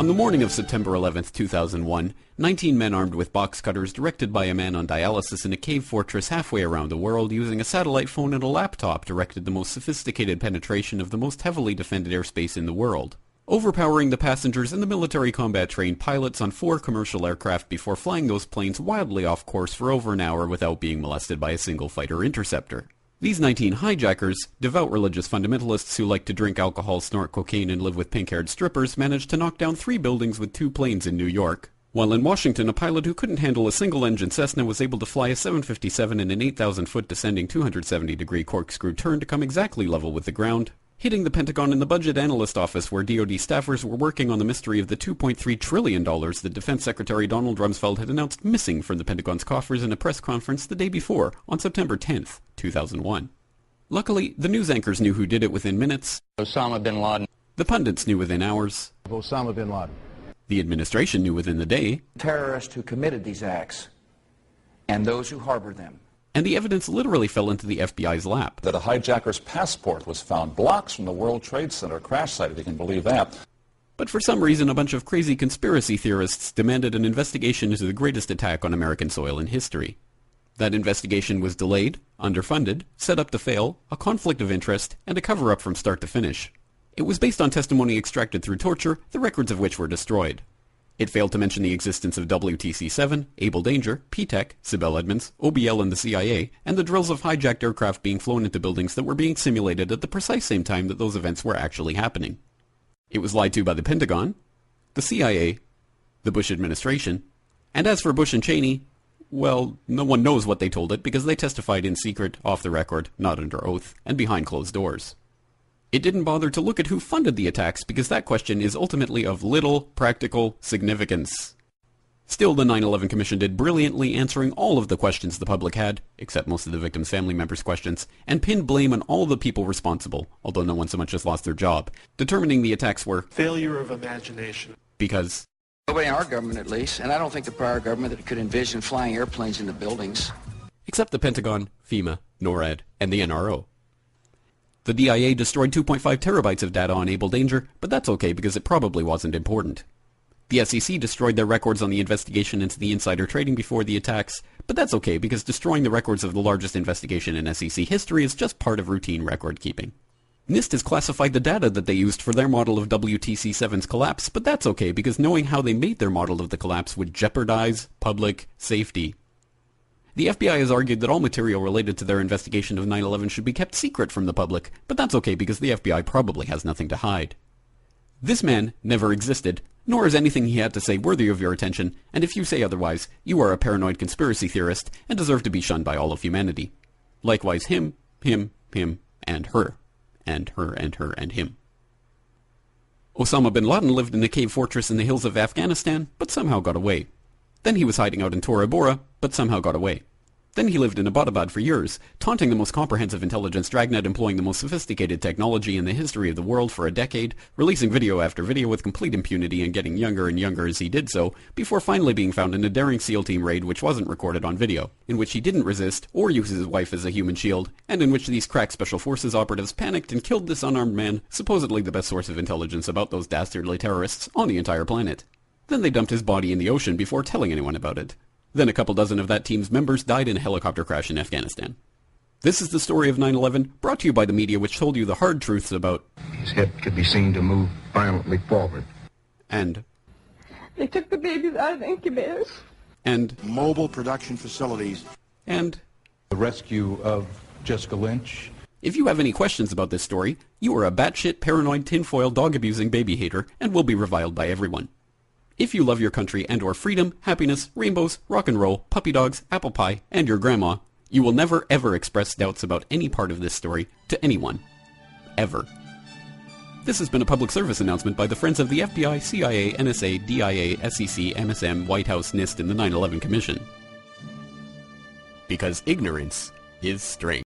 the morning of September 11th, 2001, 19 men armed with box cutters directed by a man on dialysis in a cave fortress halfway around the world using a satellite phone and a laptop directed the most sophisticated penetration of the most heavily defended airspace in the world, overpowering the passengers and the military combat-trained pilots on 4 commercial aircraft before flying those planes wildly off course for over an hour without being molested by a single fighter interceptor. These 19 hijackers, devout religious fundamentalists who like to drink alcohol, snort cocaine, and live with pink-haired strippers, managed to knock down 3 buildings with 2 planes in New York. While in Washington, a pilot who couldn't handle a single-engine Cessna was able to fly a 757 in an 8,000-foot descending 270-degree corkscrew turn to come exactly level with the ground, hitting the Pentagon in the budget analyst office where DoD staffers were working on the mystery of the $2.3 trillion that Defense Secretary Donald Rumsfeld had announced missing from the Pentagon's coffers in a press conference the day before, on September 10th, 2001. Luckily, the news anchors knew who did it within minutes. Osama bin Laden. The pundits knew within hours. Osama bin Laden. The administration knew within the day. Terrorists who committed these acts and those who harbored them. And the evidence literally fell into the FBI's lap. That a hijacker's passport was found blocks from the World Trade Center crash site, if you can believe that. But for some reason, a bunch of crazy conspiracy theorists demanded an investigation into the greatest attack on American soil in history. That investigation was delayed, underfunded, set up to fail, a conflict of interest, and a cover-up from start to finish. It was based on testimony extracted through torture, the records of which were destroyed. It failed to mention the existence of WTC-7, Able Danger, P-TECH, Sibel Edmonds, OBL and the CIA, and the drills of hijacked aircraft being flown into buildings that were being simulated at the precise same time that those events were actually happening. It was lied to by the Pentagon, the CIA, the Bush administration, and as for Bush and Cheney, well, no one knows what they told it because they testified in secret, off the record, not under oath, and behind closed doors. It didn't bother to look at who funded the attacks because that question is ultimately of little practical significance. Still, the 9/11 Commission did brilliantly answering all of the questions the public had, except most of the victims' family members' questions, and pinned blame on all the people responsible, although no one so much as lost their job, determining the attacks were failure of imagination. Because nobody in our government, at least, and I don't think the prior government that could envision flying airplanes into buildings. Except the Pentagon, FEMA, NORAD, and the NRO. The DIA destroyed 2.5 terabytes of data on Able Danger, but that's okay because it probably wasn't important. The SEC destroyed their records on the investigation into the insider trading before the attacks, but that's okay because destroying the records of the largest investigation in SEC history is just part of routine record keeping. NIST has classified the data that they used for their model of WTC-7's collapse, but that's okay because knowing how they made their model of the collapse would jeopardize public safety. The FBI has argued that all material related to their investigation of 9/11 should be kept secret from the public, but that's okay because the FBI probably has nothing to hide. This man never existed, nor is anything he had to say worthy of your attention, and if you say otherwise, you are a paranoid conspiracy theorist and deserve to be shunned by all of humanity. Likewise him, and her. And her, and her, and him. Osama bin Laden lived in a cave fortress in the hills of Afghanistan, but somehow got away. Then he was hiding out in Tora Bora, but somehow got away. Then he lived in Abbottabad for years, taunting the most comprehensive intelligence dragnet employing the most sophisticated technology in the history of the world for a decade, releasing video after video with complete impunity and getting younger and younger as he did so, before finally being found in a daring SEAL team raid which wasn't recorded on video, in which he didn't resist or use his wife as a human shield, and in which these crack Special Forces operatives panicked and killed this unarmed man, supposedly the best source of intelligence about those dastardly terrorists on the entire planet. Then they dumped his body in the ocean before telling anyone about it. Then a couple dozen of that team's members died in a helicopter crash in Afghanistan. This is the story of 9/11, brought to you by the media which told you the hard truths about... His head could be seen to move violently forward. And... They took the babies out of the incubators. And... Mobile production facilities. And... The rescue of Jessica Lynch. If you have any questions about this story, you are a batshit paranoid tinfoil dog-abusing baby hater and will be reviled by everyone. If you love your country and or freedom, happiness, rainbows, rock and roll, puppy dogs, apple pie, and your grandma, you will never ever express doubts about any part of this story to anyone. Ever. This has been a public service announcement by the Friends of the FBI, CIA, NSA, DIA, SEC, MSM, White House, NIST, and the 9/11 Commission. Because ignorance is strength.